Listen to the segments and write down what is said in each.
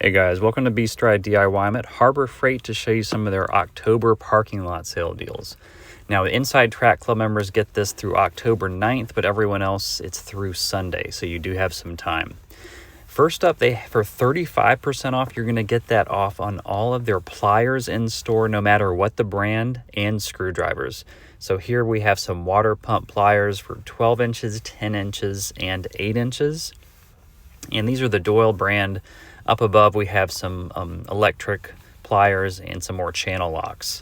Hey guys, welcome to B-Stride DIY. I'm at Harbor Freight to show you some of their October parking lot sale deals. Now, the Inside Track Club members get this through October 9th, but everyone else, it's through Sunday, so you do have some time. First up, for 35% off, you're going to get that off on all of their pliers in store, no matter what the brand, and screwdrivers. So here we have some water pump pliers for 12 inches, 10 inches, and 8 inches. And these are the Doyle brand. Up above, we have some electric pliers and some more channel locks.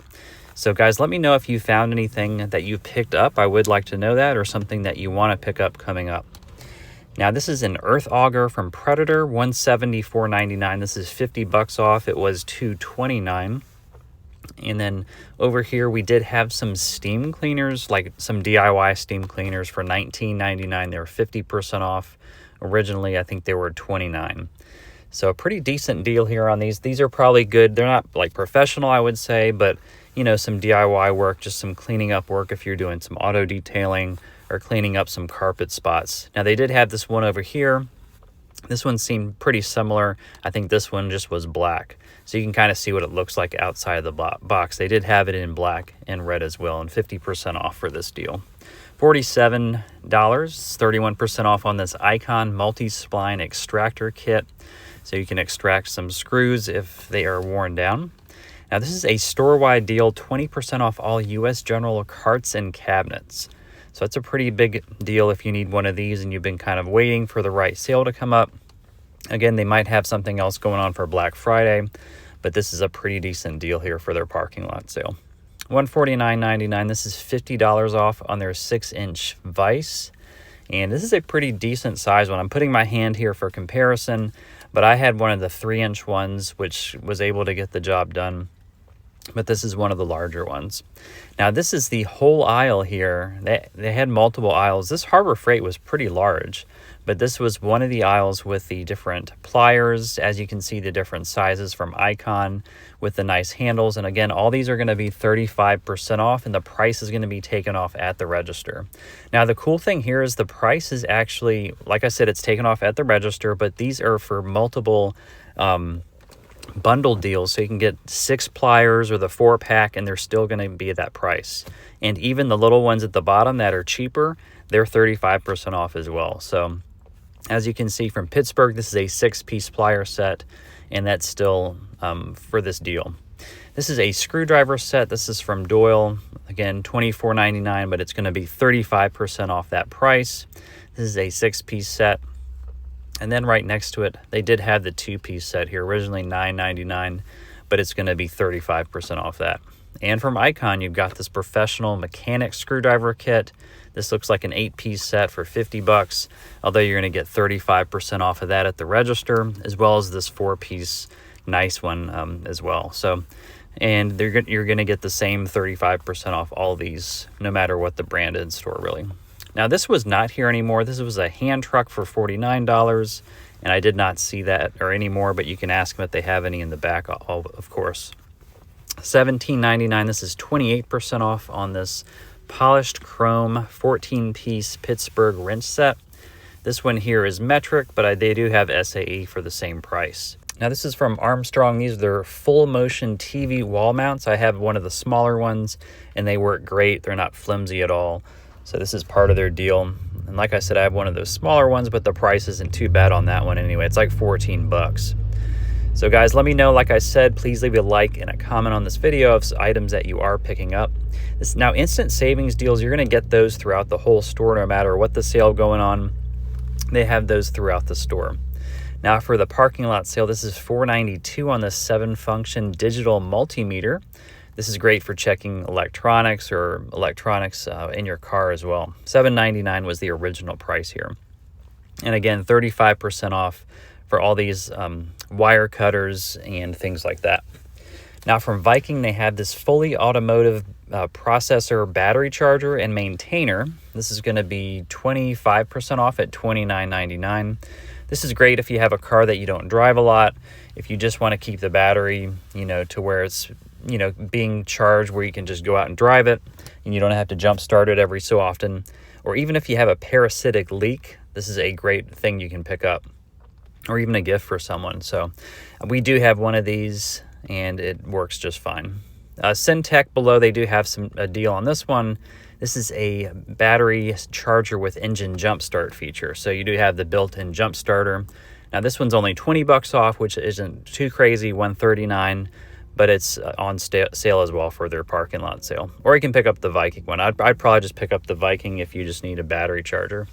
So guys, let me know if you found anything that you picked up. I would like to know that, or something that you want to pick up coming up. Now, this is an earth auger from Predator, $174.99. This is $50 off. It was $229. And then over here, we did have some steam cleaners, like some DIY steam cleaners for $19.99. They were 50% off. Originally, I think they were $29. So a pretty decent deal here on these. These are probably good. They're not like professional, I would say, but you know, some DIY work, just some cleaning up work if you're doing some auto detailing or cleaning up some carpet spots. Now, they did have this one over here. This one seemed pretty similar. I think this one just was black. So you can kind of see what it looks like outside of the box. They did have it in black and red as well, and 50% off for this deal. $47, 31% off on this Icon multi-spline extractor kit. So you can extract some screws if they are worn down. Now, this is a store-wide deal, 20% off all U.S. General carts and cabinets. So it's a pretty big deal if you need one of these and you've been kind of waiting for the right sale to come up. Again, they might have something else going on for Black Friday, but this is a pretty decent deal here for their parking lot sale. $149.99. This is $50 off on their 6-inch vise. And this is a pretty decent size one. I'm putting my hand here for comparison, but I had one of the 3-inch ones, which was able to get the job done. But this is one of the larger ones. Now, this is the whole aisle here. They had multiple aisles. This Harbor Freight was pretty large, but this was one of the aisles with the different pliers. As you can see, the different sizes from Icon with the nice handles. And again, all these are going to be 35% off, and the price is going to be taken off at the register. Now, the cool thing here is the price is actually, like I said, it's taken off at the register, but these are for multiple bundle deals, so you can get 6 pliers or the 4-pack, and they're still going to be at that price. And even the little ones at the bottom that are cheaper, they're 35% off as well. So as you can see from Pittsburgh, this is a 6-piece plier set, and that's still for this deal. This is a screwdriver set. This is from Doyle. Again, $24.99, but it's going to be 35% off that price. This is a 6-piece set. And then right next to it, they did have the 2-piece set here, originally $9.99, but it's going to be 35% off that. And from Icon, you've got this professional mechanic screwdriver kit. This looks like an 8-piece set for $50, although you're going to get 35% off of that at the register, as well as this 4-piece nice one as well. So, and you're going to get the same 35% off all these, no matter what the brand in store, really. Now, this was not here anymore. This was a hand truck for $49, and I did not see that or any more, but you can ask them if they have any in the back, of course. $17.99. This is 28% off on this polished chrome 14-piece Pittsburgh wrench set. This one here is metric, but they do have SAE for the same price. Now, this is from Armstrong. These are their full motion TV wall mounts. I have one of the smaller ones, and they work great. They're not flimsy at all. So this is part of their deal. And like I said, I have one of those smaller ones, but the price isn't too bad on that one anyway. It's like $14. So guys, let me know. Like I said, please leave a like and a comment on this video of items that you are picking up. Now, instant savings deals, you're going to get those throughout the whole store, no matter what the sale going on. They have those throughout the store. Now, for the parking lot sale, this is $4.92 on the 7-function digital multimeter. This is great for checking electronics or electronics in your car as well. $7.99 was the original price here. And again, 35% off for all these wire cutters and things like that. Now, from Viking, they have this fully automotive processor battery charger and maintainer. This is going to be 25% off at $29.99. This is great if you have a car that you don't drive a lot, if you just want to keep the battery, to where it's being charged where you can just go out and drive it and you don't have to jump start it every so often. Or even if you have a parasitic leak, this is a great thing you can pick up. or even a gift for someone. So we do have one of these, and it works just fine. Syntec below, they do have a deal on this one. This is a battery charger with engine jump start feature. So you do have the built-in jump starter. Now this one's only 20 bucks off, which isn't too crazy, $139, but it's on sale as well for their parking lot sale. Or you can pick up the Viking one. I'd probably just pick up the Viking if you just need a battery charger.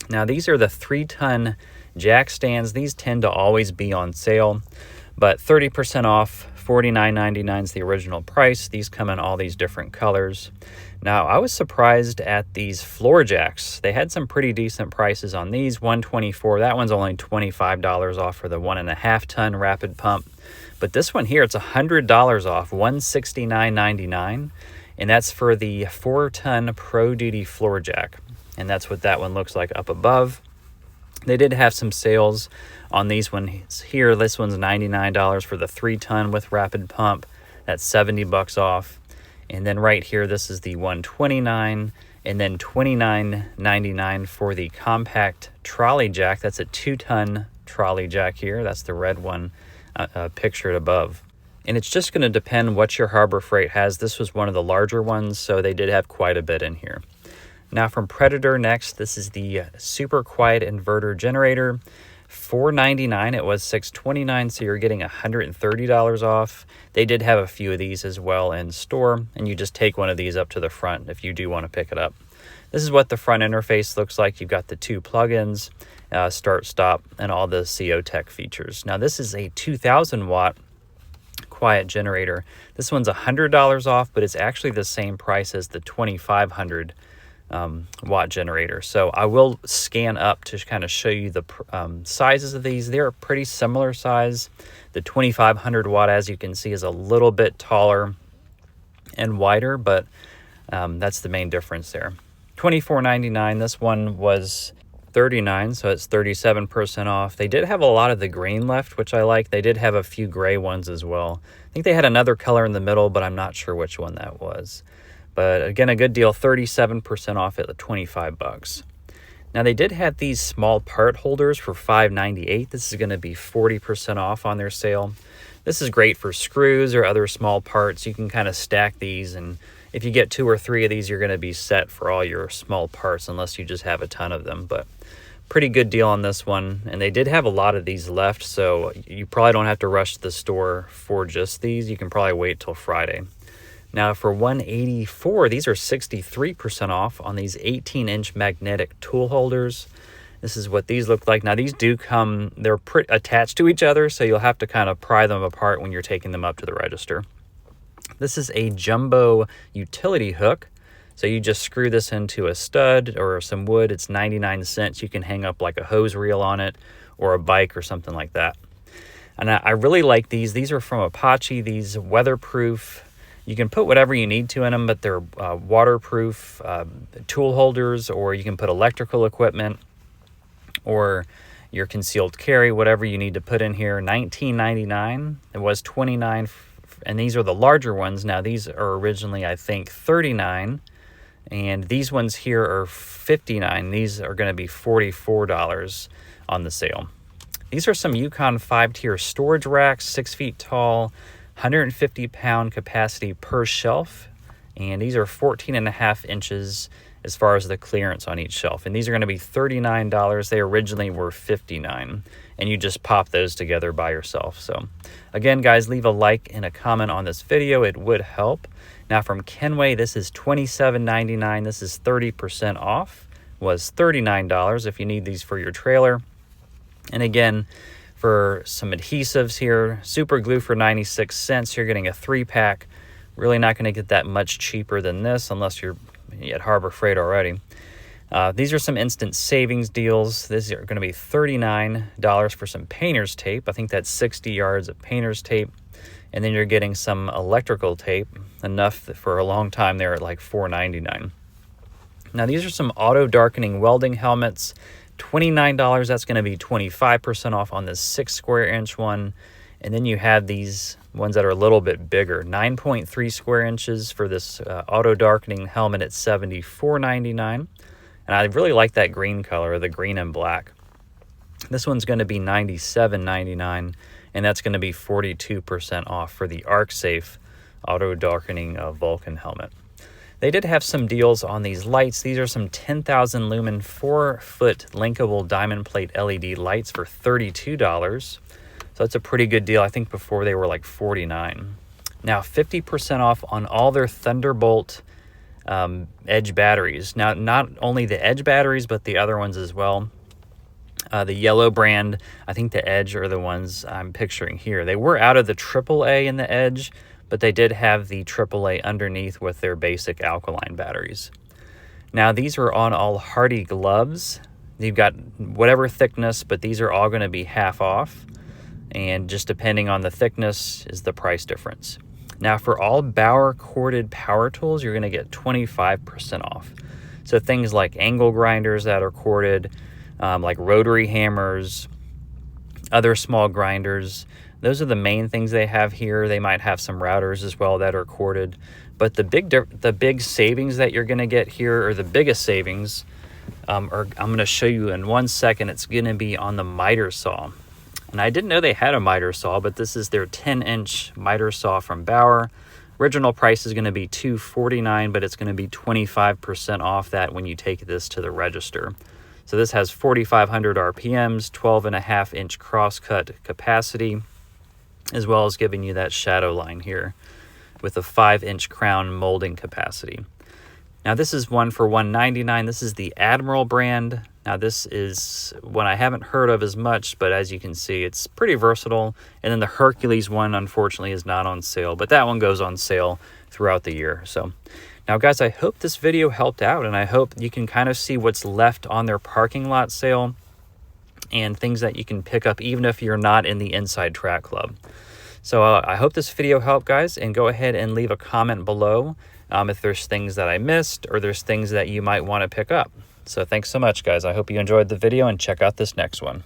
Now these are the 3-ton jack stands. These tend to always be on sale, but 30% off, $49.99 is the original price. These come in all these different colors. Now I was surprised at these floor jacks. They had some pretty decent prices on these. $124, that one's only $25 off for the 1.5 ton rapid pump. But this one here, it's $100 off, $169.99, and that's for the 4-ton Pro Duty floor jack. And that's what that one looks like up above. They did have some sales on these ones here. This one's $99 for the 3-ton with rapid pump. That's 70 bucks off. And then right here, this is the $129, and then $29.99 for the compact trolley jack. That's a 2-ton trolley jack here. That's the red one pictured above. And it's just going to depend what your Harbor Freight has. This was one of the larger ones, so they did have quite a bit in here. Now from Predator next, this is the super quiet inverter generator. $499, it was $629, so you're getting $130 off. They did have a few of these as well in store, and you just take one of these up to the front if you do want to pick it up. This is what the front interface looks like. You've got the 2 plugins, start, stop, and all the CO Tech features. Now this is a 2,000 watt quiet generator. This one's $100 off, but it's actually the same price as the 2,500 watt generator. So I will scan up to kind of show you the sizes of these. They're a pretty similar size. The 2,500 watt, as you can see, is a little bit taller and wider, but that's the main difference there. $24.99. This one was $39, so it's 37% off. They did have a lot of the green left, which I like. They did have a few gray ones as well. I think they had another color in the middle, but I'm not sure which one that was. But again, a good deal, 37% off at the 25 bucks. Now they did have these small part holders for $5.98. This is going to be 40% off on their sale. This is great for screws or other small parts. You can kind of stack these, and if you get 2 or 3 of these, you're going to be set for all your small parts unless you just have a ton of them. But pretty good deal on this one. And they did have a lot of these left, so you probably don't have to rush to the store for just these. You can probably wait till Friday. Now for $184, these are 63% off on these 18-inch magnetic tool holders. This is what these look like. Now these do come, they're attached to each other, so you'll have to kind of pry them apart when you're taking them up to the register. This is a jumbo utility hook. So you just screw this into a stud or some wood. It's 99 cents. You can hang up like a hose reel on it or a bike or something like that. And I really like these. These are from Apache. These weatherproof. You can put whatever you need to in them, but they're waterproof tool holders, or you can put electrical equipment or your concealed carry, whatever you need to put in here. $19.99. It was $29, and these are the larger ones. Now these are originally, I think, $39, and these ones here are $59. These are going to be $44 on the sale. These are some Yukon 5-tier storage racks, 6 feet tall, 150-pound capacity per shelf, and these are 14.5 inches as far as the clearance on each shelf. And these are going to be $39. They originally were $59, and you just pop those together by yourself. So again, guys, leave a like and a comment on this video. It would help. Now from Kenway, this is $27.99. This is 30% off. Was $39 if you need these for your trailer. And again, for some adhesives here, super glue for 96 cents. You're getting a 3-pack. Really not going to get that much cheaper than this unless you're at Harbor Freight already. These are some instant savings deals. These are going to be $39 for some painter's tape. I think that's 60 yards of painter's tape. And then you're getting some electrical tape, enough for a long time there at like $4.99. Now these are some auto darkening welding helmets. $29, that's going to be 25% off on this 6 square inch one. And then you have these ones that are a little bit bigger, 9.3 square inches for this auto darkening helmet at $74.99. And I really like that green color, the green and black. This one's going to be $97.99, and that's going to be 42% off for the ArcSafe auto darkening Vulcan helmet. They did have some deals on these lights. These are some 10,000 lumen 4-foot linkable diamond plate LED lights for $32. So that's a pretty good deal. I think before they were like $49. Now 50% off on all their Thunderbolt Edge batteries. Now not only the Edge batteries, but the other ones as well. The yellow brand, I think the Edge are the ones I'm picturing here. They were out of the AAA in the Edge, but they did have the AAA underneath with their basic alkaline batteries. Now these are on all Hardy gloves. You've got whatever thickness, but these are all going to be half off. And just depending on the thickness is the price difference. Now for all Bauer corded power tools, you're going to get 25% off. So things like angle grinders that are corded, like rotary hammers, other small grinders. Those are the main things they have here. They might have some routers as well that are corded. But the big savings that you're going to get here, or the biggest savings, I'm going to show you in 1 second. It's going to be on the miter saw. And I didn't know they had a miter saw, but this is their 10-inch miter saw from Bauer. Original price is going to be $249, but it's going to be 25% off that when you take this to the register. So this has 4,500 RPMs, 12.5-inch crosscut capacity, as well as giving you that shadow line here with a 5-inch crown molding capacity. Now this is one for $199. This is the Admiral brand. Now this is one I haven't heard of as much, but as you can see, it's pretty versatile. And then the Hercules one, unfortunately, is not on sale, but that one goes on sale throughout the year. So now guys, I hope this video helped out, and I hope you can kind of see what's left on their parking lot sale and things that you can pick up even if you're not in the Inside Track Club. So I hope this video helped, guys, and go ahead and leave a comment below if there's things that I missed or there's things that you might want to pick up. So thanks so much, guys. I hope you enjoyed the video, and check out this next one.